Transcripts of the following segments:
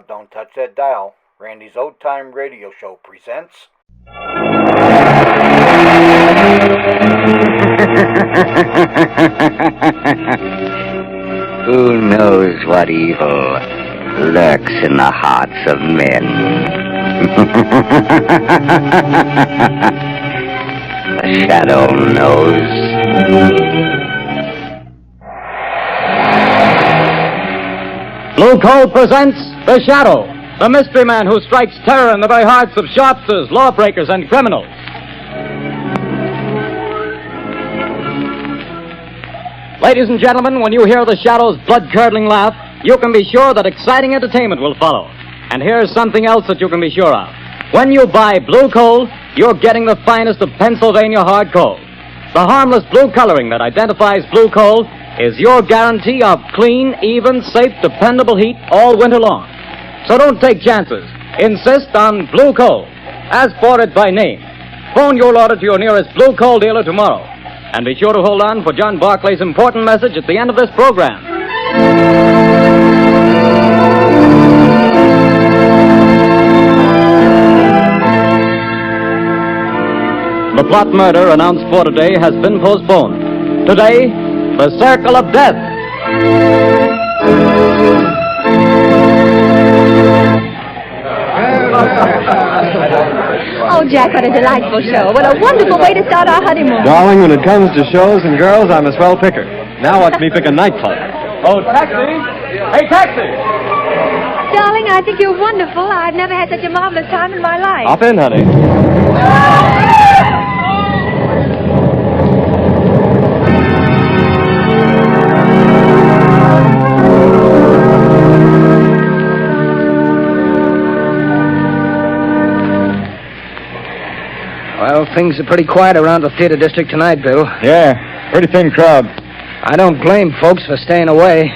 Don't touch that dial. Randy's Old Time Radio Show presents... Who knows what evil lurks in the hearts of men? The Shadow knows. Blue Coal presents The Shadow, the mystery man who strikes terror in the very hearts of shopsters, lawbreakers, and criminals. Ladies and gentlemen, when you hear The Shadow's blood-curdling laugh, you can be sure that exciting entertainment will follow. And here's something else that you can be sure of. When you buy Blue Coal, you're getting the finest of Pennsylvania hard coal. The harmless blue coloring that identifies Blue Coal is your guarantee of clean, even, safe, dependable heat all winter long. So don't take chances. Insist on Blue Coal. Ask for it by name. Phone your order to your nearest Blue Coal dealer tomorrow. And be sure to hold on for John Barclay's important message at the end of this program. The plot murder announced for today has been postponed. Today, the Circle of Death. Oh, Jack, what a delightful show. What a wonderful way to start our honeymoon. Darling, when it comes to shows and girls, I'm a swell picker. Now watch me pick a nightclub. Oh, taxi! Hey, taxi! Darling, I think you're wonderful. I've never had such a marvelous time in my life. Hop in, honey. Well, things are pretty quiet around the theater district tonight, Bill. Yeah, pretty thin crowd. I don't blame folks for staying away.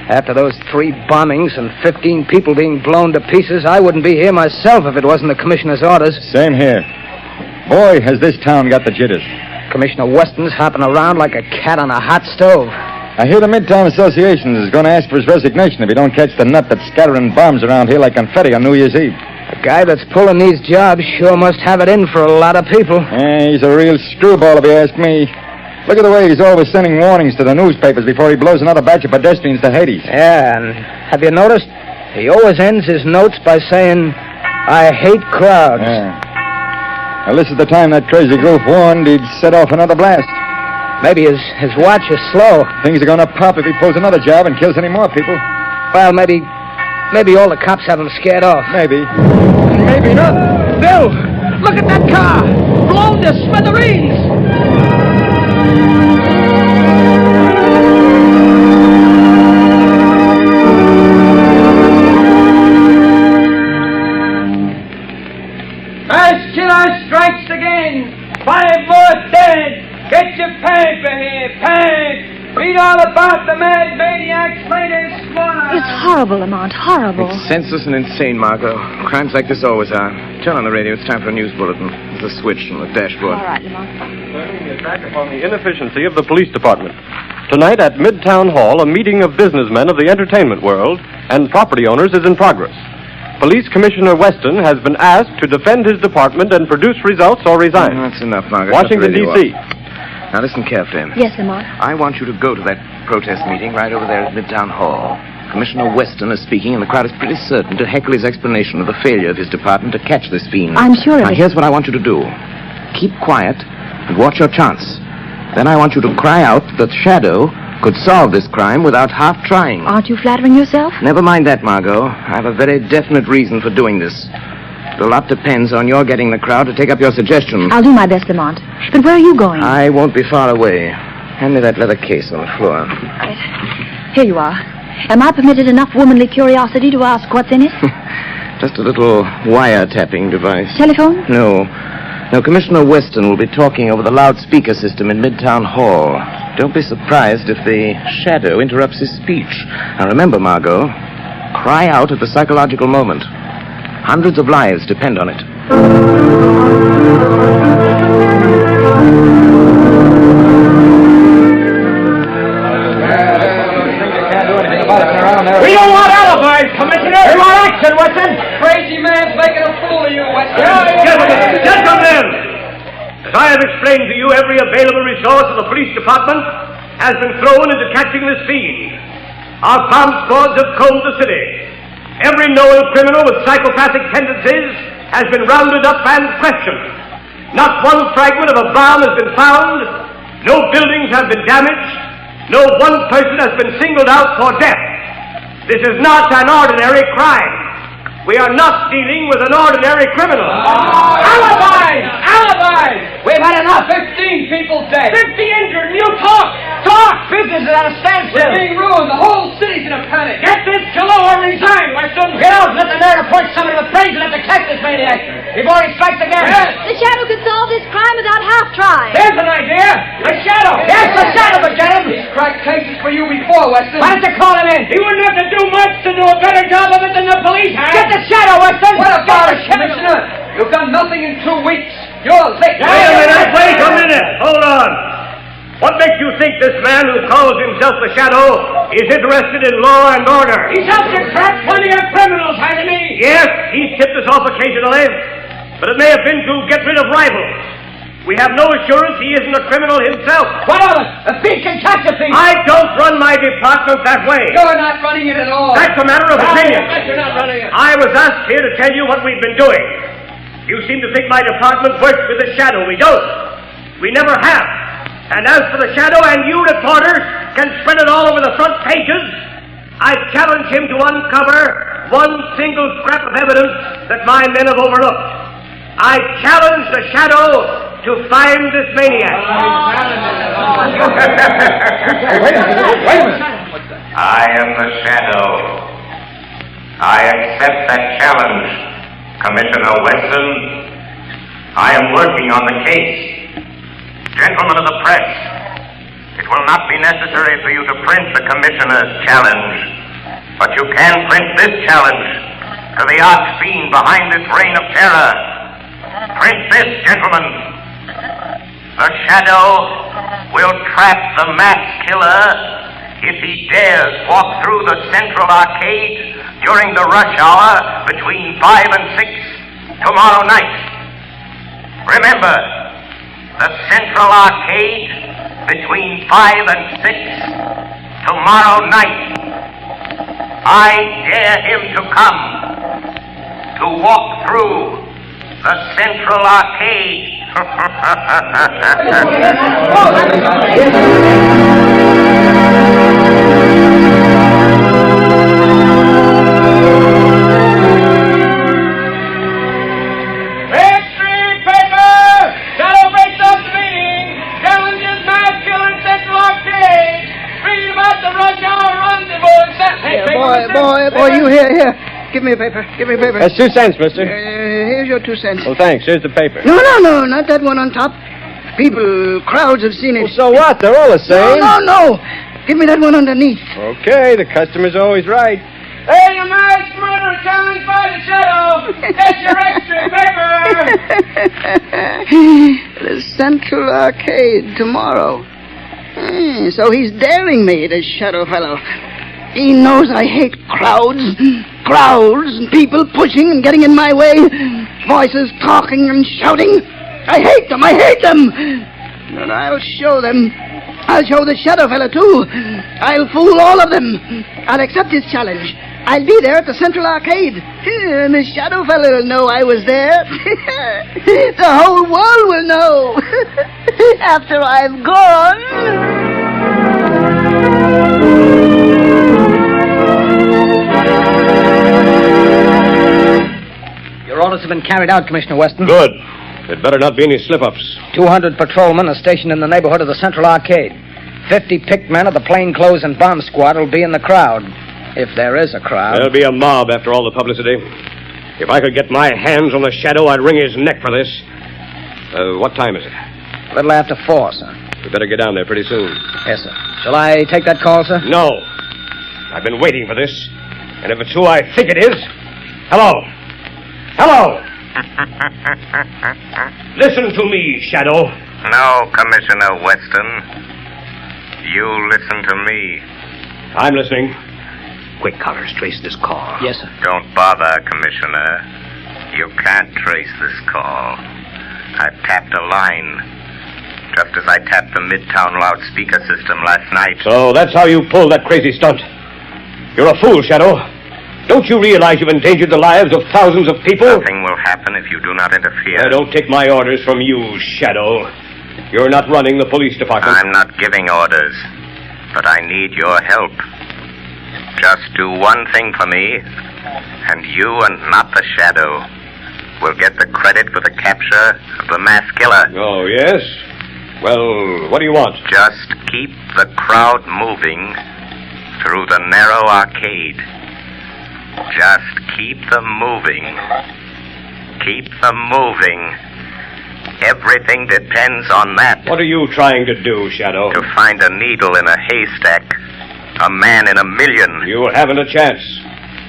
After those 3 bombings and 15 people being blown to pieces, I wouldn't be here myself if it wasn't the commissioner's orders. Same here. Boy, has this town got the jitters. Commissioner Weston's hopping around like a cat on a hot stove. I hear the Midtown Association is going to ask for his resignation if he don't catch the nut that's scattering bombs around here like confetti on New Year's Eve. The guy that's pulling these jobs sure must have it in for a lot of people. Yeah, he's a real screwball if you ask me. Look at the way he's always sending warnings to the newspapers before he blows another batch of pedestrians to Hades. Yeah, and have you noticed? He always ends his notes by saying, I hate crowds. Yeah. Well, this is the time that crazy goof warned he'd set off another blast. Maybe his watch is slow. Things are going to pop if he pulls another job and kills any more people. Well, maybe all the cops have him scared off. Maybe. Maybe not. Bill, look at that car! Blown to smithereens! Mass killer strikes again. 5 more dead. Get your paper here, pants. Read all about the mad maniac's latest squad. It's horrible, Lamont, horrible. It's senseless and insane, Margot. Crimes like this always are. Turn on the radio. It's time for a news bulletin. There's a switch on the dashboard. All right, Lamont. Turning the attack upon the inefficiency of the police department. Tonight at Midtown Hall, a meeting of businessmen of the entertainment world and property owners is in progress. Police Commissioner Weston has been asked to defend his department and produce results or resign. That's enough, Margot. Washington, D.C. Now listen carefully. Yes, Lamont. I want you to go to that protest meeting right over there at Midtown Hall. Commissioner Weston is speaking, and the crowd is pretty certain to heckle his explanation of the failure of his department to catch this fiend. I'm sure of Now, it. here's what I want you to do. Keep quiet and watch your chance. Then I want you to cry out that Shadow could solve this crime without half trying. Aren't you flattering yourself? Never mind that, Margot. I have a very definite reason for doing this. A lot depends on your getting the crowd to take up your suggestion. I'll do my best, Lamont. But where are you going? I won't be far away. Hand me that leather case on the floor. Right. Here you are. Am I permitted enough womanly curiosity to ask what's in it? Just a little wiretapping device. Telephone? No. No, Commissioner Weston will be talking over the loudspeaker system in Midtown Hall. Don't be surprised if the Shadow interrupts his speech. Now remember, Margot, cry out at the psychological moment. Hundreds of lives depend on it. We don't want alibis. Commissioner! You want action, Weston? Crazy man's making a fool of you, Weston. Gentlemen! As I have explained to you, every available resource of the police department has been thrown into catching this fiend. Our bomb squads have combed the city. Every known criminal with psychopathic tendencies has been rounded up and questioned. Not one fragment of a bomb has been found. No buildings have been damaged. No one person has been singled out for death. This is not an ordinary crime. We are not dealing with an ordinary criminal. Alibis! Alibis! We've had enough. 15 people dead. 50 injured, and you talk! Talk! Business is at a standstill. We're being ruined. The whole city's in a panic. Get this killer or resign, Weston. Get out and let the mayor appoint somebody with brains enough to catch this maniac before he strikes again. Yes. The Shadow could solve this crime without half trying. There's an idea. The Shadow. Yes, the Shadow could get him. He's cracked cases for you before, Weston. Why don't you call him in? He wouldn't have to do much to do a better job of it than the police have. Get the Shadow, Weston. What about it, Commissioner? You've done nothing in 2 weeks. You're licked. Wait a minute. Hold on. What makes you think this man who calls himself the Shadow is interested in law and order? He's helped to trap plenty of criminals, hasn't he? Yes, he's tipped us off occasionally, but it may have been to get rid of rivals. We have no assurance he isn't a criminal himself. What of it? A thief can catch a thief. I don't run my department that way. You're not running it at all. That's a matter of opinion. You're not running it. I was asked here to tell you what we've been doing. You seem to think my department works with the Shadow. We don't. We never have. And as for the Shadow, and you reporters can spread it all over the front pages, I challenge him to uncover one single scrap of evidence that my men have overlooked. I challenge the Shadow to find this maniac. I am the Shadow. I accept that challenge, Commissioner Weston. I am working on the case. Gentlemen of the press, it will not be necessary for you to print the Commissioner's challenge, but you can print this challenge to the arch-fiend behind this reign of terror. Print this, gentlemen. The Shadow will trap the mass killer if he dares walk through the Central Arcade during the rush hour between 5 and 6 tomorrow night. Remember, the Central Arcade between 5 and 6 tomorrow night. I dare him to come to walk through the Central Arcade. Boy, you here. Give me a paper. That's 2 cents, mister. Here's your 2 cents. Well, thanks. Here's the paper. No, not that one on top. People, crowds have seen it. Well, so what? They're all the same. No. Give me that one underneath. Okay, the customer's always right. Hey, you mass murderer challenged by the Shadow. That's your extra paper. The Central Arcade tomorrow. So he's daring me, this Shadow fellow. He knows I hate crowds, and people pushing and getting in my way, voices talking and shouting. I hate them. But I'll show them. I'll show the Shadow fella, too. I'll fool all of them. I'll accept his challenge. I'll be there at the Central Arcade. And the Shadow fella will know I was there. The whole world will know. After I've gone. Your orders have been carried out, Commissioner Weston. Good. There'd better not be any slip-ups. 200 patrolmen are stationed in the neighborhood of the Central Arcade. 50 picked men of the plainclothes and bomb squad will be in the crowd. If there is a crowd. There'll be a mob after all the publicity. If I could get my hands on the Shadow, I'd wring his neck for this. What time is it? A little after 4, sir. We better get down there pretty soon. Yes, sir. Shall I take that call, sir? No. I've been waiting for this. And if it's who I think it is... Hello. Listen to me, Shadow. No, Commissioner Weston. You listen to me. I'm listening. Quick, Collars, trace this call. Yes, sir. Don't bother, Commissioner. You can't trace this call. I've tapped a line, just as I tapped the Midtown loudspeaker system last night. So that's how you pulled that crazy stunt. You're a fool, Shadow. Don't you realize you've endangered the lives of thousands of people? Nothing will happen if you do not interfere. Don't take my orders from you, Shadow. You're not running the police department. I'm not giving orders, but I need your help. Just do one thing for me, and you and not the Shadow will get the credit for the capture of the mass killer. Oh, yes? Well, what do you want? Just keep the crowd moving through the narrow arcade. Just keep them moving. Keep them moving. Everything depends on that. What are you trying to do, Shadow? To find a needle in a haystack. A man in a million. You haven't a chance.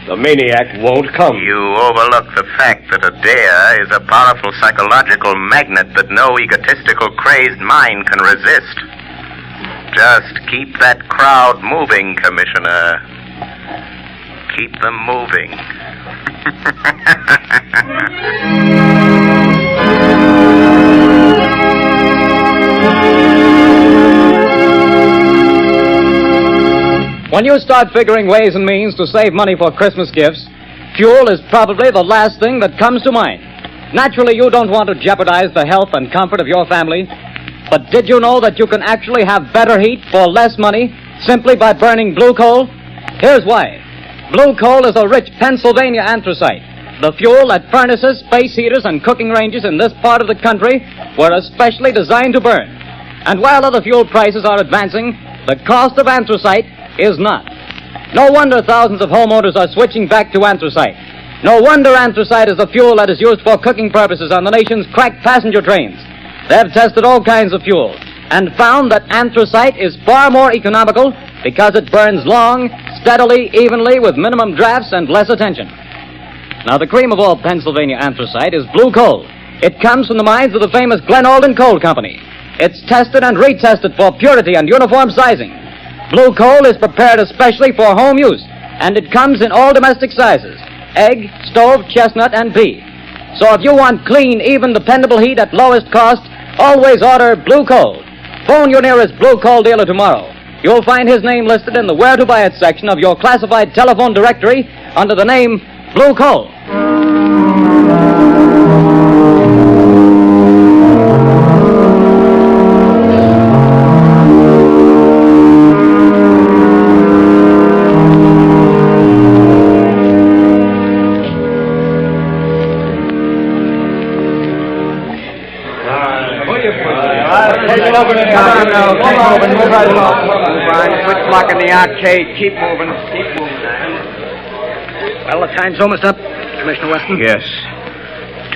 The maniac won't come. You overlook the fact that a dare is a powerful psychological magnet that no egotistical, crazed mind can resist. Just keep that crowd moving, Commissioner. Keep them moving. When you start figuring ways and means to save money for Christmas gifts, fuel is probably the last thing that comes to mind. Naturally, you don't want to jeopardize the health and comfort of your family, but did you know that you can actually have better heat for less money simply by burning blue coal? Here's why. Blue coal is a rich Pennsylvania anthracite. The fuel that furnaces, space heaters, and cooking ranges in this part of the country were especially designed to burn. And while other fuel prices are advancing, the cost of anthracite is not. No wonder thousands of homeowners are switching back to anthracite. No wonder anthracite is the fuel that is used for cooking purposes on the nation's crack passenger trains. They've tested all kinds of fuel and found that anthracite is far more economical because it burns long, steadily, evenly, with minimum drafts and less attention. Now, the cream of all Pennsylvania anthracite is blue coal. It comes from the mines of the famous Glen Alden Coal Company. It's tested and retested for purity and uniform sizing. Blue coal is prepared especially for home use, and it comes in all domestic sizes: egg, stove, chestnut, and pea. So if you want clean, even, dependable heat at lowest cost, always order blue coal. Phone your nearest blue coal dealer tomorrow. You'll find his name listed in the Where to Buy It section of your classified telephone directory under the name Blue Coal. Quit blocking the arcade. Keep moving. Well, the time's almost up, Commissioner Weston. Yes.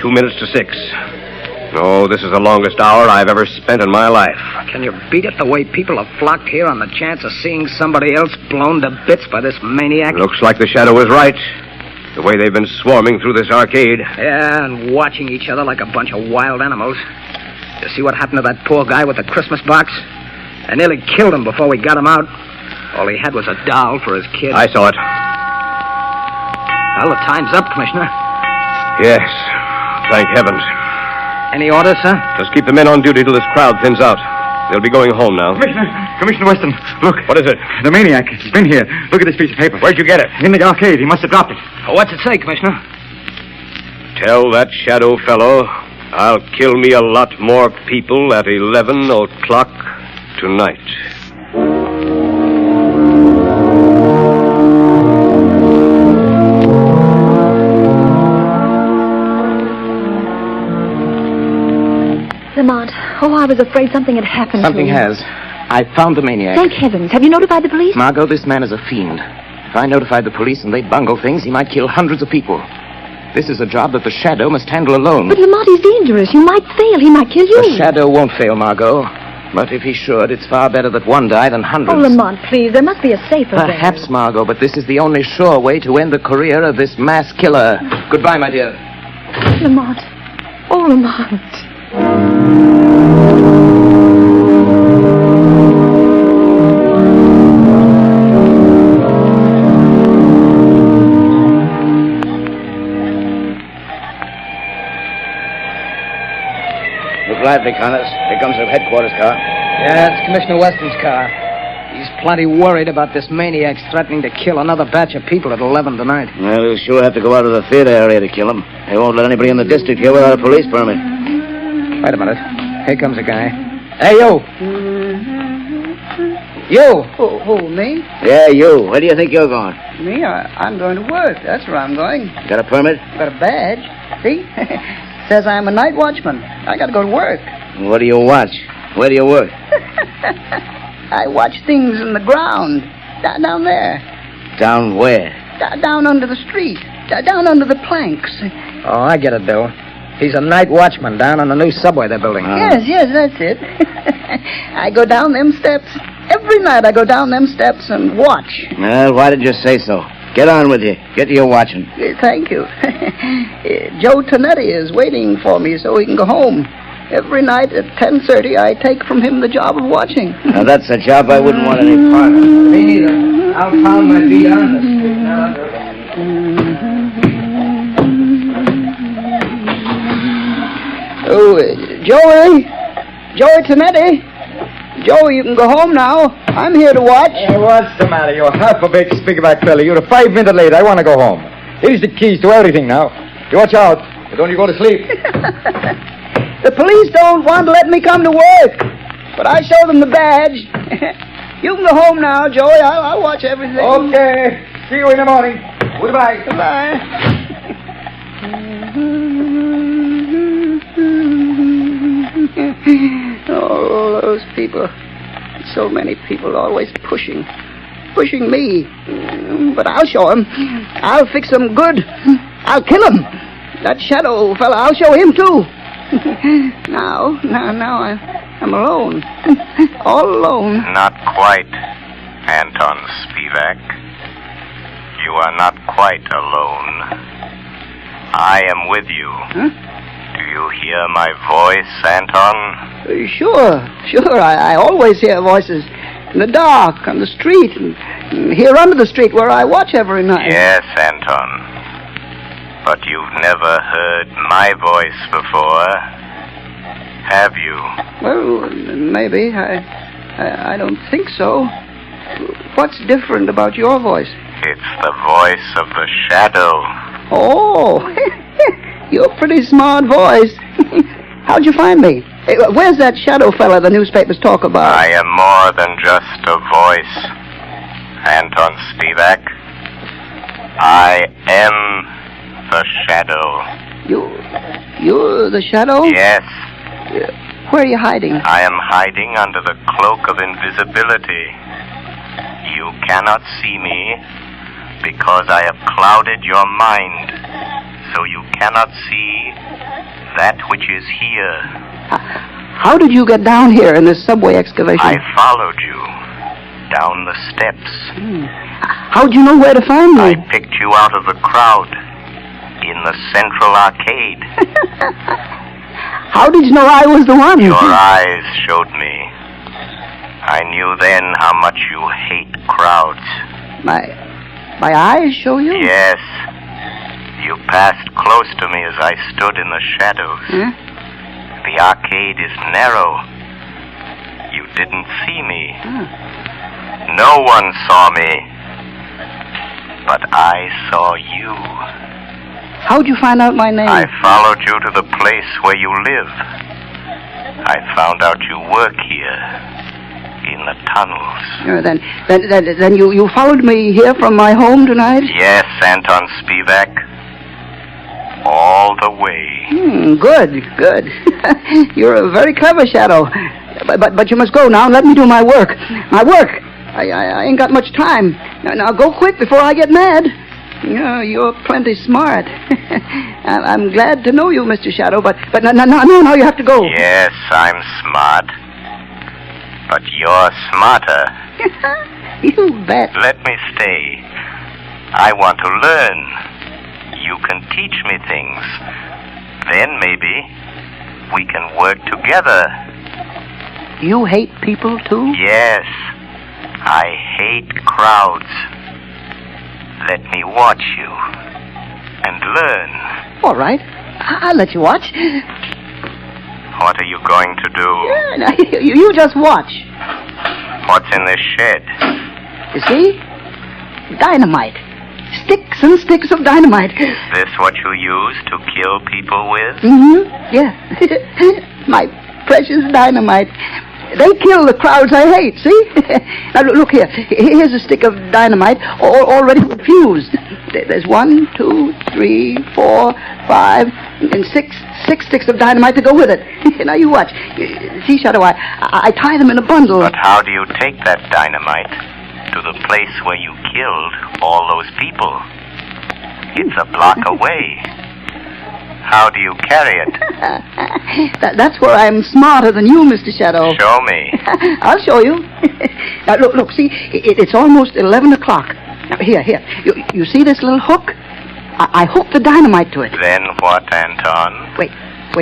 2 minutes to 6. Oh, this is the longest hour I've ever spent in my life. Can you beat it, the way people have flocked here on the chance of seeing somebody else blown to bits by this maniac? Looks like the Shadow was right. The way they've been swarming through this arcade. Yeah, and watching each other like a bunch of wild animals. You see what happened to that poor guy with the Christmas box? I nearly killed him before we got him out. All he had was a doll for his kid. I saw it. Well, the time's up, Commissioner. Yes. Thank heavens. Any orders, sir? Just keep the men on duty till this crowd thins out. They'll be going home now. Commissioner Weston, look. What is it? The maniac. He's been here. Look at this piece of paper. Where'd you get it? In the arcade. He must have dropped it. What's it say, Commissioner? Tell that Shadow fellow I'll kill me a lot more people at 11 o'clock tonight. Lamont, I was afraid something had happened to Something him. has. I found the maniac. Thank heavens. Have you notified the police? Margot, this man is a fiend. If I notified the police and they bungle things, he might kill hundreds of people. This is a job that the Shadow must handle alone. But Lamont, he's dangerous. You might fail. He might kill you. The Shadow won't fail, Margot. But if he should, it's far better that one die than hundreds. Oh, Lamont, please. There must be a safer way. Perhaps, Margot, but this is the only sure way to end the career of this mass killer. Goodbye, my dear. Lamont. Oh, Lamont. lively, Connors. Here comes the headquarters car. Yeah, it's Commissioner Weston's car. He's plenty worried about this maniac threatening to kill another batch of people at 11 tonight. Well, he'll sure have to go out of the theater area to kill him. They won't let anybody in the district here without a police permit. Wait a minute. Here comes a guy. Hey, you! You! Who, me? Yeah, you. Where do you think you're going? Me? I'm going to work. That's where I'm going. Got a permit? Got a badge. See? Says I'm a night watchman. I got to go to work. What do you watch? Where do you work? I watch things in the ground. Down there. Down where? Down under the street. Down under the planks. Oh, I get it, Bill. He's a night watchman down on the new subway they're building. Yes, that's it. I go down them steps. Every night I go down them steps and watch. Well, why did you say so? Get on with you. Get to your watching. Thank you. Joe Tonetti is waiting for me so he can go home. Every night at 10:30, I take from him the job of watching. Now, that's a job I wouldn't want any part of. Me neither. I'll pound my feet on the street now. Oh, Joey Tonetti. Joey, you can go home now. I'm here to watch. Hey, what's the matter? You're half a big stick-back fella. You're 5 minutes late. I want to go home. Here's the keys to everything now. You watch out. Don't you go to sleep. The police don't want to let me come to work, but I show them the badge. You can go home now, Joey. I'll watch everything. Okay. See you in the morning. Goodbye. Goodbye. Oh, those people. So many people always pushing me. But I'll show him. I'll fix him good. I'll kill him. That shadow fella, I'll show him too. Now I'm alone. All alone. Not quite, Anton Spivak. You are not quite alone. I am with you. Huh? Do you hear my voice, Anton? Sure. I always hear voices in the dark, on the street, and here under the street where I watch every night. Yes, Anton. But you've never heard my voice before, have you? Well, maybe. I don't think so. What's different about your voice? It's the voice of the shadow. Oh, you're a pretty smart voice. How'd you find me? Hey, where's that shadow fella the newspapers talk about? I am more than just a voice, Anton Spivak. I am the shadow. You're the shadow? Yes. Where are you hiding? I am hiding under the cloak of invisibility. You cannot see me because I have clouded your mind, so you cannot see that which is here. How did you get down here in this subway excavation? I followed you down the steps. How'd you know where to find me? I picked you out of the crowd in the Central Arcade. How did you know I was the one? Your eyes showed me. I knew then how much you hate crowds. My eyes show you? Yes. You passed close to me as I stood in the shadows. Huh? The arcade is narrow. You didn't see me. No one saw me. But I saw you. How'd you find out my name? I followed you to the place where you live. I found out you work here, in the tunnels. Then you followed me here from my home tonight? Yes, Anton Spivak. All the way. Good. You're a very clever shadow. But you must go now and let me do my work. I ain't got much time. Now go quick before I get mad. You're plenty smart. I'm glad to know you, Mr. Shadow, but no, you have to go. Yes, I'm smart. But you're smarter. You bet. Let me stay. I want to learn. You can teach me things. Then maybe we can work together. You hate people, too? Yes. I hate crowds. Let me watch you and learn. All right. I'll let you watch. What are you going to do? Yeah, now, you just watch. What's in this shed? You see? Dynamite. Sticks and sticks of dynamite. Is this what you use to kill people with? Mm-hmm. Yeah. My precious dynamite. They kill the crowds I hate, see? Now, look here. Here's a stick of dynamite already fused. There's 1, 2, 3, 4, 5, and 6 sticks of dynamite to go with it. Now, you watch. See, Shadow, I tie them in a bundle. But how do you take that dynamite to the place where you killed all those people? It's a block away. How do you carry it? That's where I'm smarter than you, Mr. Shadow. Show me. I'll show you. Now, look, see, it's almost 11 o'clock. Now, here. You see this little hook? I hook the dynamite to it. Then what, Anton? Wait,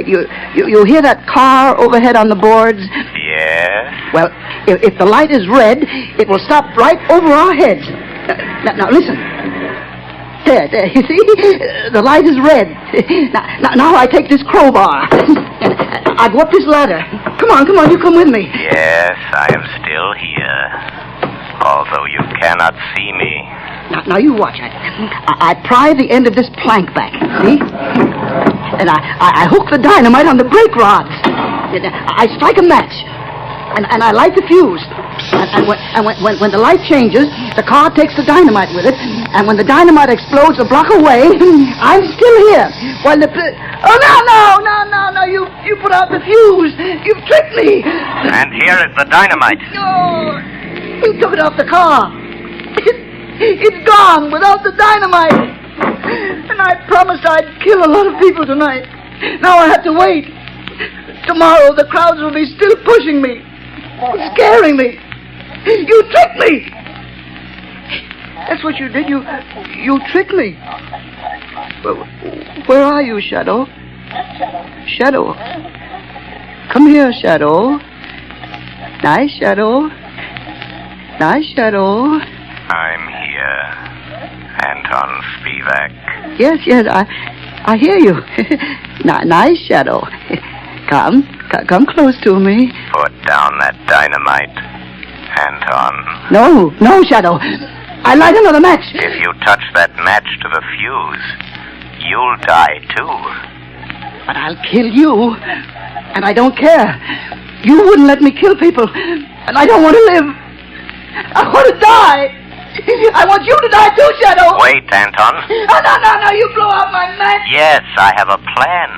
you hear that car overhead on the boards? Yes? Well, if the light is red, it will stop right over our heads. Now listen. There, you see? The light is red. Now I take this crowbar. I go up this ladder. Come on, you come with me. Yes, I am still here. Although you cannot see me. Now you watch. I pry the end of this plank back, see? And I hook the dynamite on the brake rods. I strike a match. And I light the fuse. And when the light changes, the car takes the dynamite with it. And when the dynamite explodes a block away, I'm still here. While the... Oh, no, you put out the fuse. You've tricked me. And here is the dynamite. No, you took it off the car. It's gone without the dynamite. And I promised I'd kill a lot of people tonight. Now I have to wait. Tomorrow the crowds will be still pushing me. Scaring me. You tricked me. That's what you did. You tricked me. Where are you, Shadow? Shadow. Come here, Shadow. Nice, Shadow. Nice, Shadow. I'm here, Anton Spivak. Yes, I hear you. Nice, Shadow. Come close to me. Put down that dynamite, Anton. No, Shadow. I light another match. If you touch that match to the fuse, you'll die too. But I'll kill you. And I don't care. You wouldn't let me kill people. And I don't want to live. I want to die. I want you to die too, Shadow. Wait, Anton. No, you blow out my match. Yes, I have a plan.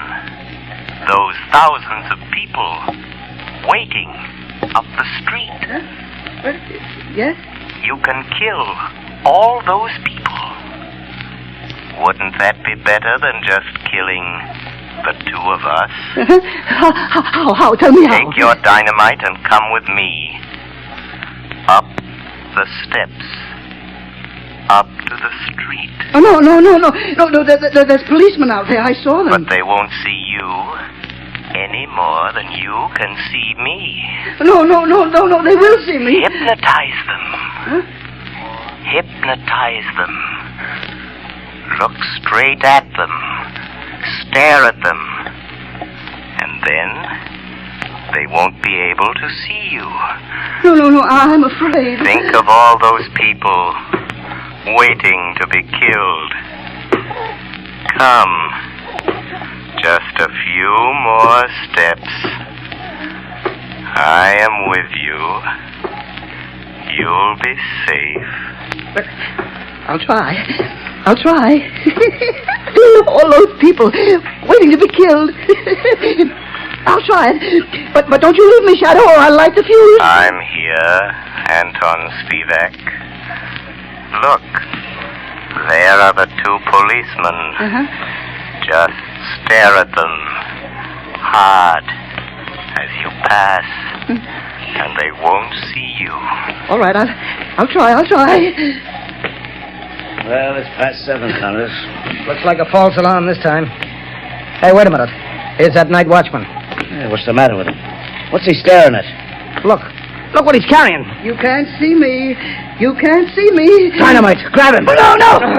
Those thousands of people waiting up the street. Huh? Yes? You can kill all those people. Wouldn't that be better than just killing the two of us? How? Tell me how. Take your dynamite and come with me. Up the steps. Up to the street. Oh, no. There's policemen out there. I saw them. But they won't see you any more than you can see me. No. They will see me. Hypnotize them. Huh? Hypnotize them. Look straight at them. Stare at them. And then they won't be able to see you. No, I'm afraid. Think of all those people waiting to be killed. Come. Just a few more steps. I am with you. You'll be safe. But I'll try. All those people waiting to be killed. I'll try it. But don't you leave me, Shadow, or I'll light the fuse. I'm here, Anton Spivak. Look. There are the two policemen. Uh-huh. Just stare at them hard as you pass, and they won't see you. All right, I'll try. Well, it's past 7, Congress. Looks like a false alarm this time. Hey, wait a minute. Here's that night watchman. Hey, what's the matter with him? What's he staring at? Look what he's carrying. You can't see me. Dynamite, grab him. No.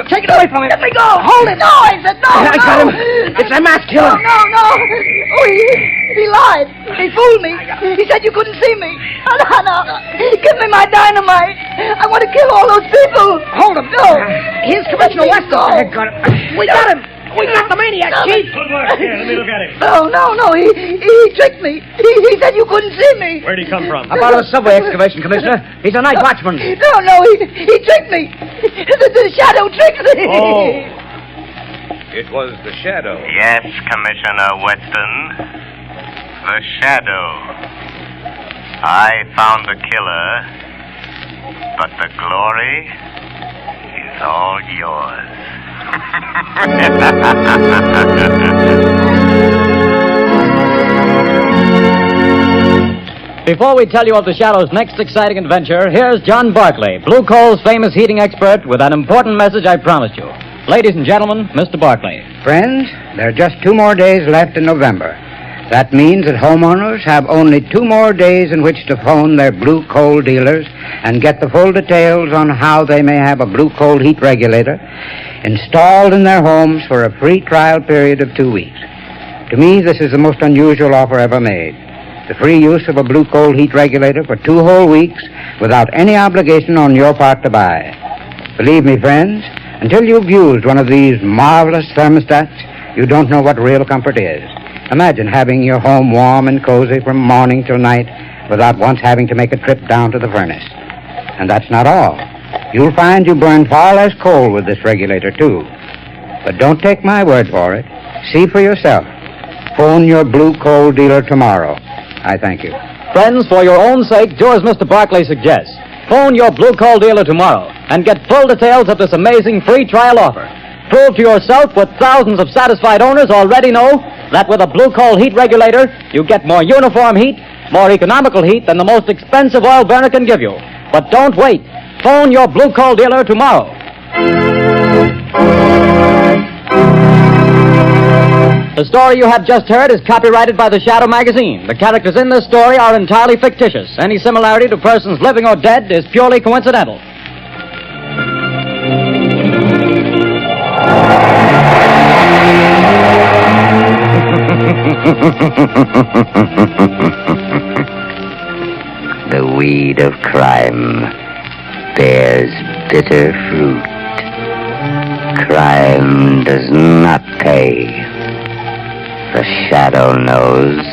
Take it away from me. Let me go. Hold it. No, I said no. I got him. It's a mass killer. No. Oh, He lied. He fooled me. He said you couldn't see me. No. Give me my dynamite. I want to kill all those people. Hold him. No. Here's Commissioner Weston. We got him. We got the maniac, Chief. Good work. Here, let me look at him. No. He tricked me. He said you couldn't see me. Where'd he come from? Up out of the subway excavation, Commissioner. He's a night watchman. No. He tricked me. The shadow tricked me. Oh. It was the shadow. Yes, Commissioner Weston. The shadow. I found the killer, but the glory is all yours. Before we tell you of the Shadow's next exciting adventure, here's John Barclay, Blue Coal's famous heating expert, with an important message I promised you. Ladies and gentlemen, Mr. Barclay. Friends, there are just 2 more days left in November. That means that homeowners have only 2 more days in which to phone their Blue Coal dealers and get the full details on how they may have a Blue Coal heat regulator installed in their homes for a free trial period of 2 weeks. To me, this is the most unusual offer ever made. The free use of a Blue Coal heat regulator for 2 whole weeks without any obligation on your part to buy. Believe me, friends, until you've used one of these marvelous thermostats, you don't know what real comfort is. Imagine having your home warm and cozy from morning till night without once having to make a trip down to the furnace. And that's not all. You'll find you burn far less coal with this regulator, too. But don't take my word for it. See for yourself. Phone your Blue Coal dealer tomorrow. I thank you. Friends, for your own sake, do as Mr. Barclay suggests. Phone your Blue Coal dealer tomorrow and get full details of this amazing free trial offer. Prove to yourself what thousands of satisfied owners already know, that with a Blue Coal heat regulator, you get more uniform heat, more economical heat than the most expensive oil burner can give you. But don't wait. Phone your Blue Coal dealer tomorrow. The story you have just heard is copyrighted by the Shadow magazine. The characters in this story are entirely fictitious. Any similarity to persons living or dead is purely coincidental. The weed of crime bears bitter fruit. Crime does not pay. The Shadow knows.